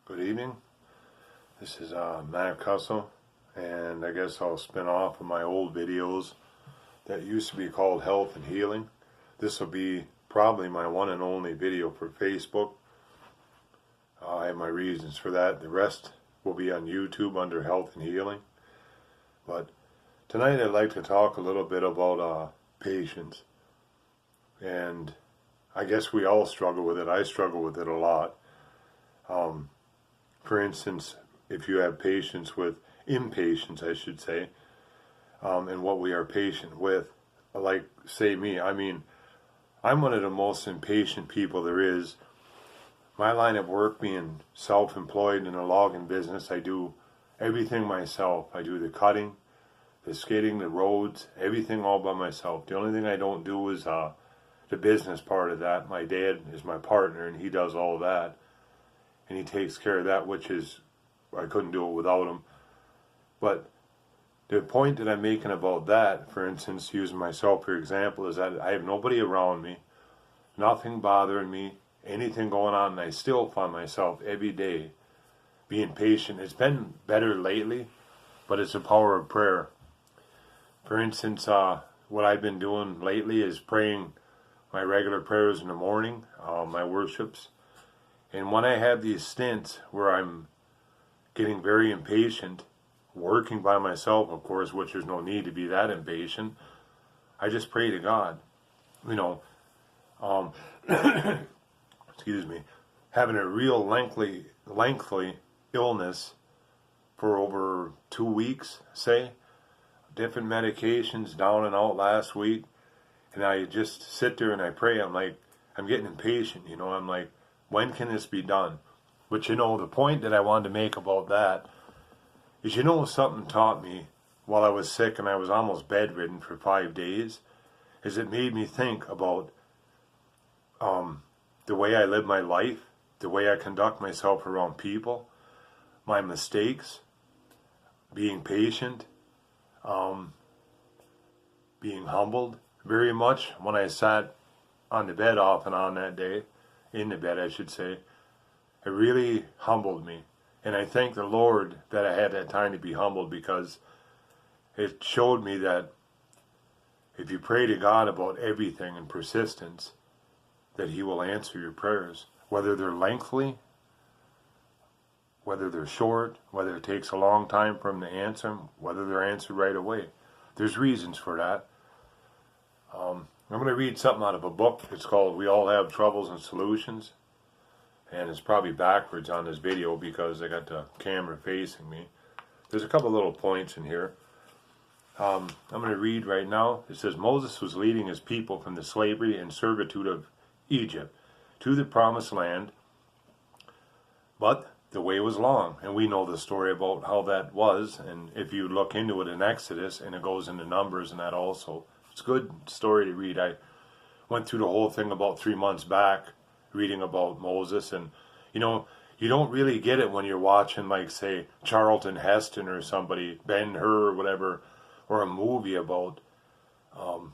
Good evening. This is Matt Cussell, and I guess I'll spin off of my old videos that used to be called Health and Healing. This will be probably my one and only video for Facebook. I have my reasons for that. The rest will be on YouTube under Health and Healing. But tonight I'd like to talk a little bit about patience. And I guess we all struggle with it. I struggle with it a lot. For instance, if you have patience with impatience, I should say, and what we are patient with, like, say me, I'm one of the most impatient people there is. My line of work being self-employed in a logging business, I do everything myself. I do the cutting, the skidding, the roads, everything all by myself. The only thing I don't do is the business part of that. My dad is my partner, and he does all that. And he takes care of that, which is, I couldn't do it without him. But the point that I'm making about that, for instance, using myself for example, is that I have nobody around me, nothing bothering me, anything going on, and I still find myself every day being patient. It's been better lately, but it's the power of prayer. For instance, what I've been doing lately is praying my regular prayers in the morning, my worships. And when I have these stints where I'm getting very impatient, working by myself, of course, which there's no need to be that impatient, I just pray to God. Excuse me, having a real lengthy illness for over 2 weeks, say, different medications down and out last week, and I just sit there and I pray. I'm getting impatient, I'm like, when can this be done? But the point that I wanted to make about that is, something taught me while I was sick and I was almost bedridden for 5 days, is it made me think about the way I live my life, the way I conduct myself around people, my mistakes, being patient, being humbled very much. When I sat on the bed off and on that day, in the bed I should say, it really humbled me. And I thank the Lord that I had that time to be humbled, because it showed me that if you pray to God about everything in persistence, that He will answer your prayers, whether they're lengthy, whether they're short, whether it takes a long time for Him to answer them, whether they're answered right away. There's reasons for that. I'm going to read something out of a book. It's called We All Have Troubles and Solutions. And it's probably backwards on this video because I got the camera facing me. There's a couple little points in here. I'm going to read right now. It says, Moses was leading his people from the slavery and servitude of Egypt to the promised land, but the way was long. And we know the story about how that was. And if you look into it in Exodus, and it goes into Numbers and that also, it's a good story to read. I went through the whole thing about 3 months back, reading about Moses. And, you don't really get it when you're watching, like, say, Charlton Heston or somebody, Ben-Hur or whatever, or a movie about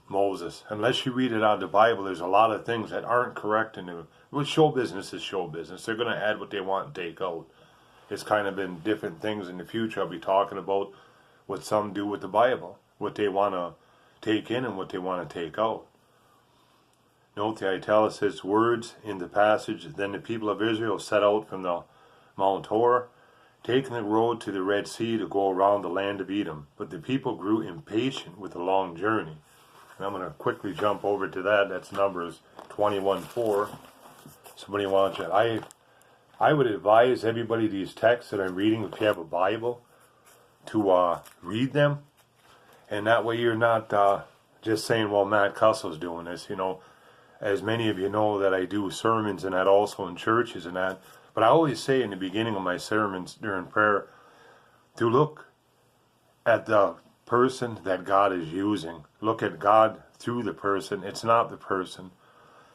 Moses. Unless you read it out of the Bible, there's a lot of things that aren't correct in it. Well, show business is show business. They're going to add what they want and take out. It's kind of in different things in the future. I'll be talking about what some do with the Bible, what they want to take in and what they want to take out. Note the italicized words in the passage. Then the people of Israel set out from the Mount Hor, taking the road to the Red Sea to go around the land of Edom. But the people grew impatient with the long journey. And I'm going to quickly jump over to that. That's Numbers 21:4. Somebody wants it. I would advise everybody these texts that I'm reading, if you have a Bible, to read them. And that way you're not just saying, well, Matt Cussell's doing this, As many of you know that I do sermons and that also in churches and that. But I always say in the beginning of my sermons during prayer to look at the person that God is using. Look at God through the person. It's not the person.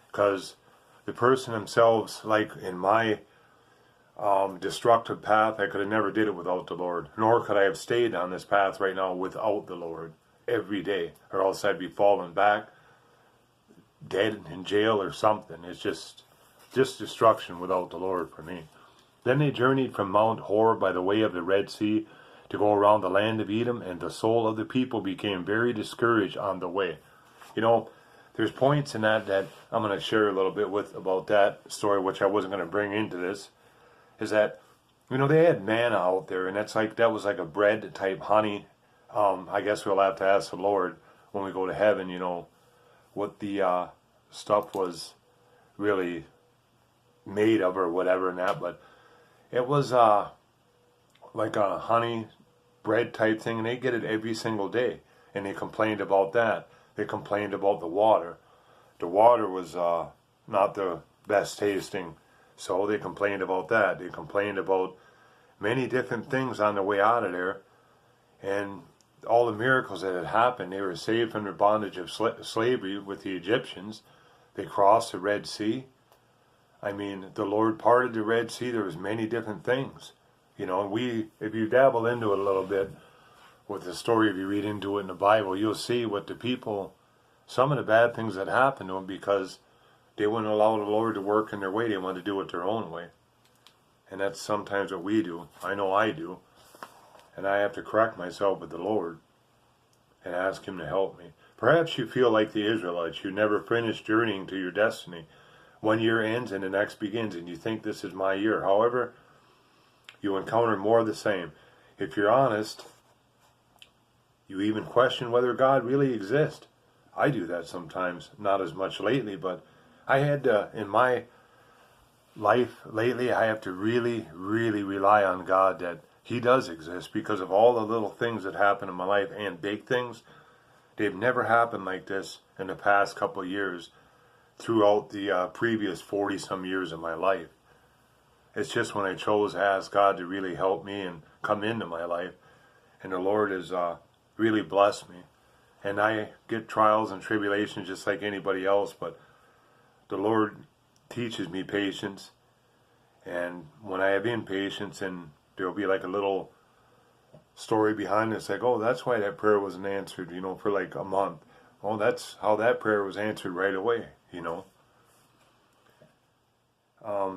Because the person themselves, like in my destructive path, I could have never did it without the Lord. Nor could I have stayed on this path right now without the Lord every day. Or else I'd be falling back, dead in jail or something. It's just destruction without the Lord for me. Then they journeyed from Mount Hor by the way of the Red Sea to go around the land of Edom, and the soul of the people became very discouraged on the way. You know, there's points in that I'm going to share a little bit with about that story, which I wasn't going to bring into this, is that, they had manna out there, and that was like a bread type honey. I guess we'll have to ask the Lord when we go to heaven, what the stuff was really made of or whatever and that, but it was like a honey bread type thing, and they get it every single day, and they complained about that. They complained about the water. The water was not the best tasting, so they complained about that. They complained about many different things on the way out of there, and all the miracles that had happened. They were saved from their bondage of slavery with the Egyptians. They crossed the Red Sea. I mean, the Lord parted the Red Sea. There was many different things, and if you dabble into it a little bit with the story, if you read into it in the Bible, you'll see what the people, some of the bad things that happened to them because they wouldn't allow the Lord to work in their way. They wanted to do it their own way. And that's sometimes what we do. I know I do. And I have to correct myself with the Lord and ask Him to help me. Perhaps you feel like the Israelites. You never finish journeying to your destiny. One year ends and the next begins, and you think this is my year. However, you encounter more of the same. If you're honest, you even question whether God really exists. I do that sometimes, not as much lately, but I had to, in my life lately, I have to really, really rely on God that He does exist because of all the little things that happen in my life and big things. They've never happened like this in the past couple of years throughout the previous 40-some years of my life. It's just when I chose to ask God to really help me and come into my life, and the Lord has really blessed me. And I get trials and tribulations just like anybody else, but the Lord teaches me patience. And when I have impatience, and there'll be like a little story behind this, like, oh, that's why that prayer wasn't answered, for like a month. Oh, that's how that prayer was answered right away,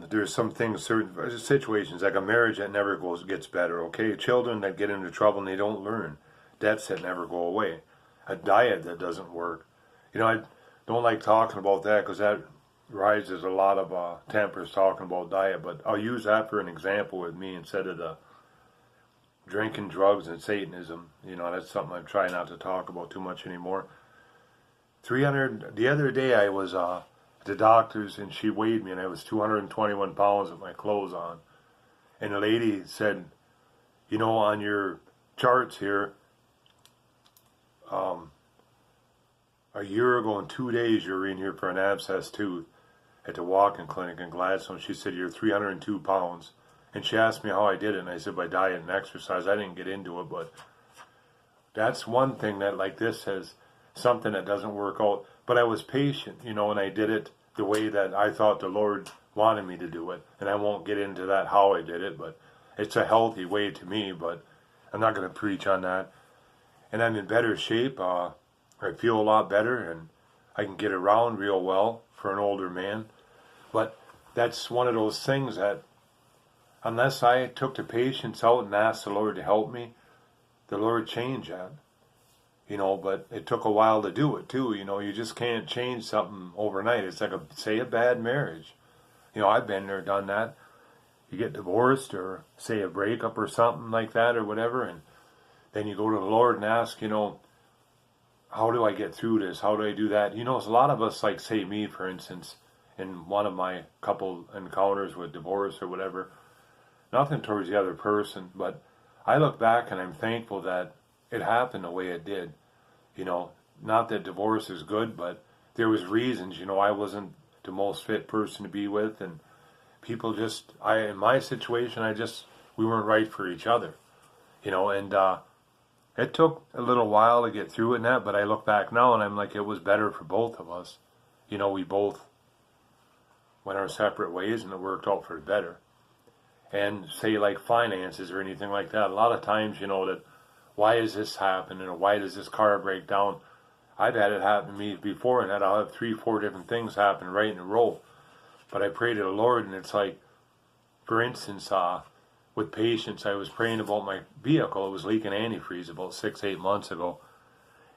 There's some things, certain situations, like a marriage that never gets better, okay? Children that get into trouble and they don't learn. Debts that never go away. A diet that doesn't work. I don't like talking about that because that rises a lot of tempers talking about diet, but I'll use that for an example with me instead of the drinking, drugs, and Satanism. That's something I'm trying not to talk about too much anymore. The other day I was at the doctor's and she weighed me and I was 221 pounds with my clothes on. And the lady said, on your charts here, a year ago in 2 days you were in here for an abscess tooth at the walk-in clinic in Gladstone. She said, you're 302 pounds. And she asked me how I did it, and I said, by diet and exercise. I didn't get into it, but that's one thing that, like this, says something that doesn't work out. But I was patient, and I did it the way that I thought the Lord wanted me to do it. And I won't get into that, how I did it, but it's a healthy way to me, but I'm not going to preach on that. And I'm in better shape. I feel a lot better, and I can get around real well for an older man. But that's one of those things that unless I took the patience out and asked the Lord to help me, the Lord changed that. But it took a while to do it too. You just can't change something overnight. It's like a bad marriage. I've been there, done that. You get divorced or say a breakup or something like that or whatever, and then you go to the Lord and ask, how do I get through this? How do I do that? There's a lot of us, like say me, for instance, in one of my couple encounters with divorce or whatever, nothing towards the other person, but I look back and I'm thankful that it happened the way it did. Not that divorce is good, but there was reasons. I wasn't the most fit person to be with, and people in my situation, we weren't right for each other. And it took a little while to get through it and that, but I look back now and I'm like, it was better for both of us. We both went our separate ways and it worked out for the better. And say like finances or anything like that, a lot of times, that why is this happening or why does this car break down? I've had it happen to me before, and that I'll have 3-4 different things happen right in a row. But I pray to the Lord, and it's like, For instance, with patience, I was praying about my vehicle. It was leaking antifreeze about 6, 8 months ago.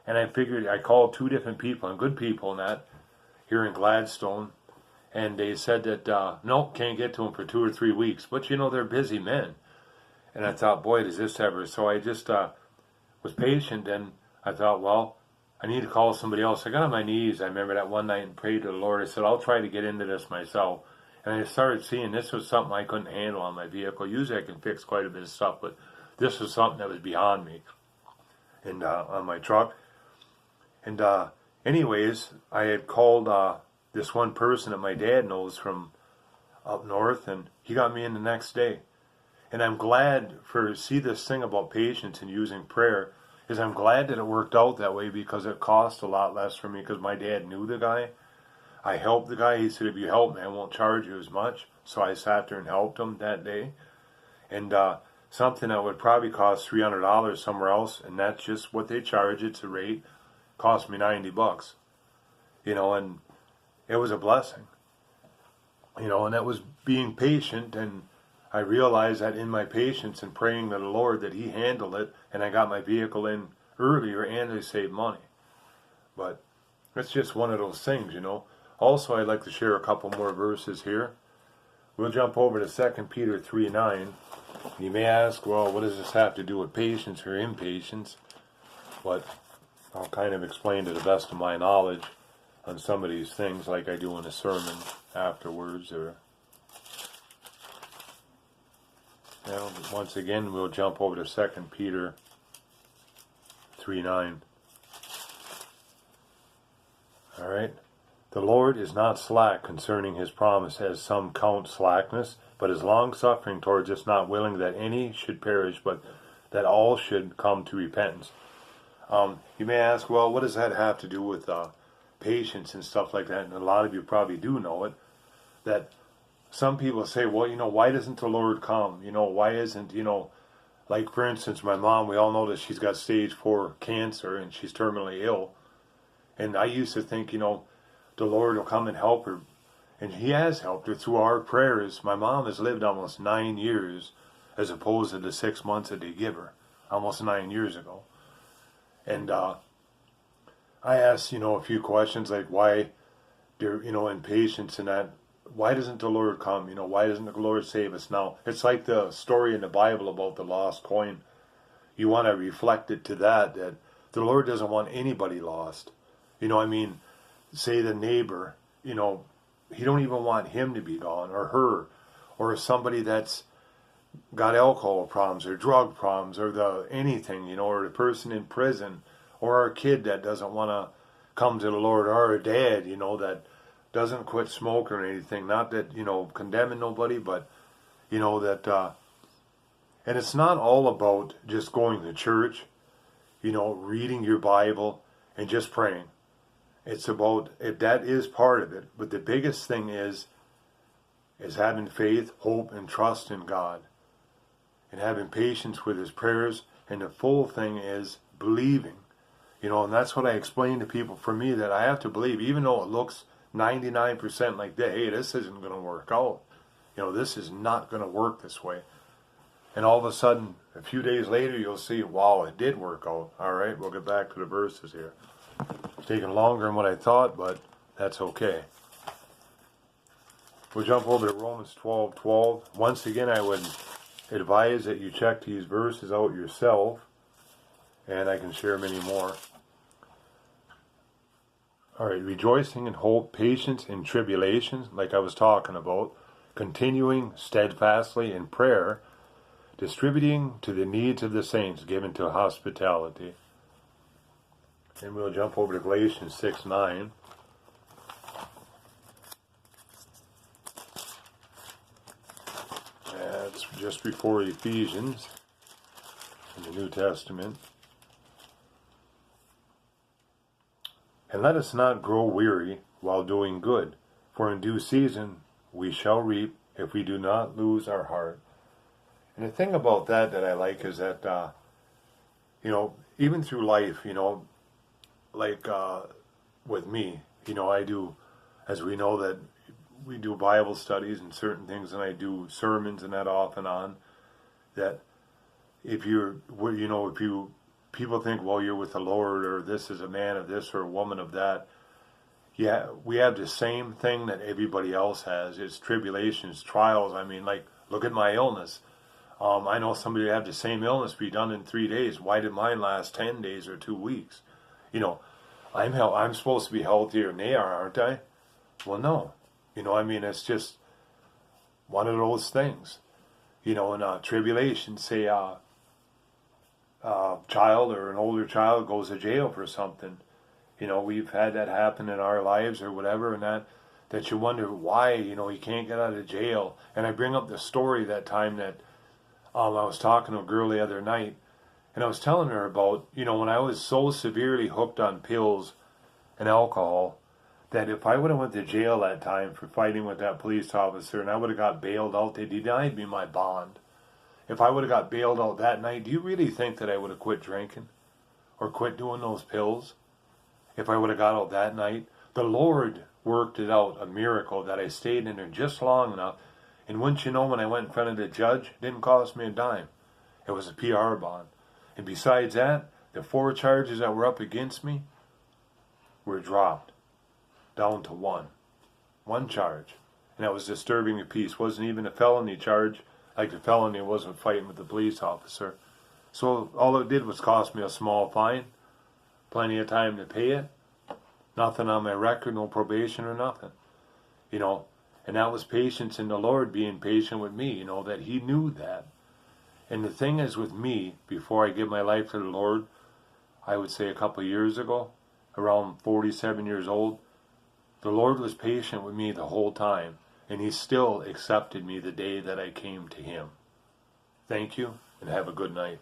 And I figured, I called 2 different people, and good people in that, here in Gladstone. And they said that, no, can't get to them for 2 or 3 weeks. But, they're busy men. And I thought, boy, does this ever. So I just was patient, and I thought, well, I need to call somebody else. I got on my knees, I remember that one night, and prayed to the Lord. I said, I'll try to get into this myself. And I started seeing this was something I couldn't handle on my vehicle. Usually I can fix quite a bit of stuff, but this was something that was beyond me. And on my truck. And anyways, I had called this one person that my dad knows from up north, and he got me in the next day. And I'm glad see this thing about patience and using prayer, is I'm glad that it worked out that way, because it cost a lot less for me, because my dad knew the guy. I helped the guy. He said, if you help me, I won't charge you as much. So I sat there and helped him that day. And something that would probably cost $300 somewhere else, and that's just what they charge. It's a rate. Cost me $90. And it was a blessing. And that was being patient, and I realized that in my patience and praying to the Lord that He handled it, and I got my vehicle in earlier, and I saved money. But it's just one of those things, Also, I'd like to share a couple more verses here. We'll jump over to 2 Peter 3:9. You may ask, well, what does this have to do with patience or impatience? But I'll kind of explain to the best of my knowledge on some of these things, like I do in a sermon afterwards. Once again, we'll jump over to 2 Peter 3:9. All right. The Lord is not slack concerning His promise, as some count slackness, but is long-suffering towards us, not willing that any should perish, but that all should come to repentance. You may ask, well, what does that have to do with patience and stuff like that? And a lot of you probably do know it, that some people say, well, why doesn't the Lord come? Why isn't, like, for instance, my mom, we all know that she's got stage 4 cancer, and she's terminally ill. And I used to think, the Lord will come and help her. And He has helped her through our prayers. My mom has lived almost 9 years, as opposed to the 6 months that they give her, almost 9 years ago. And I asked, a few questions, like why, in patience and that, why doesn't the Lord come? Why doesn't the Lord save us now? It's like the story in the Bible about the lost coin. You want to reflect it to that the Lord doesn't want anybody lost. Say the neighbor, He don't even want him to be gone, or her, or somebody that's got alcohol problems or drug problems, or anything, or the person in prison, or our kid that doesn't want to come to the Lord, or our dad, that doesn't quit smoking or anything. Not that, condemning nobody, but, that, and it's not all about just going to church, reading your Bible and just praying. It's about, that is part of it, but the biggest thing is having faith, hope, and trust in God, and having patience with His prayers, and the full thing is believing, and that's what I explain to people. For me, that I have to believe, even though it looks 99% like that, hey, this isn't going to work out, this is not going to work this way, and all of a sudden, a few days later, you'll see, wow, it did work out. All right, we'll get back to the verses here. It's taking longer than what I thought, but that's okay. We'll jump over to Romans 12:12. Once again, I would advise that you check these verses out yourself, and I can share many more. All right, rejoicing in hope, patience in tribulations, like I was talking about, continuing steadfastly in prayer, distributing to the needs of the saints, given to hospitality. And we'll jump over to Galatians 6:9. That's just before Ephesians in the New Testament. And let us not grow weary while doing good, for in due season we shall reap if we do not lose our heart. And the thing about that I like is that, even through life, like with me, I do, as we know, that we do Bible studies and certain things, and I do sermons and that off and on, that if you're, you know, if you, people think, well, you're with the Lord, or this is a man of this or a woman of that. Yeah, we have the same thing that everybody else has. It's tribulations, trials. I mean, like, look at my illness. I know somebody had the same illness be done in 3 days. Why did mine last 10 days or 2 weeks? You know, I'm supposed to be healthier than they are, aren't I? Well, no. You know, I mean, it's just one of those things. You know, in tribulation, say a child or an older child goes to jail for something. You know, we've had that happen in our lives or whatever, and that you wonder why, you know, he can't get out of jail. And I bring up the story that time that I was talking to a girl the other night, and I was telling her about, you know, when I was so severely hooked on pills and alcohol, that if I would have went to jail that time for fighting with that police officer and I would have got bailed out, they denied me my bond. If I would have got bailed out that night, do you really think that I would have quit drinking or quit doing those pills? If I would have got out that night, the Lord worked it out, a miracle, that I stayed in there just long enough. And wouldn't you know, when I went in front of the judge, it didn't cost me a dime. It was a PR bond. And besides that, the 4 charges that were up against me were dropped down to 1. 1 charge. And that was disturbing the peace. Wasn't even a felony charge. Like the felony wasn't fighting with the police officer. So all it did was cost me a small fine. Plenty of time to pay it. Nothing on my record, no probation or nothing. You know, and that was patience in the Lord, being patient with me, you know, that He knew that. And the thing is with me, before I give my life to the Lord, I would say a couple of years ago, around 47 years old, the Lord was patient with me the whole time, and He still accepted me the day that I came to Him. Thank you, and have a good night.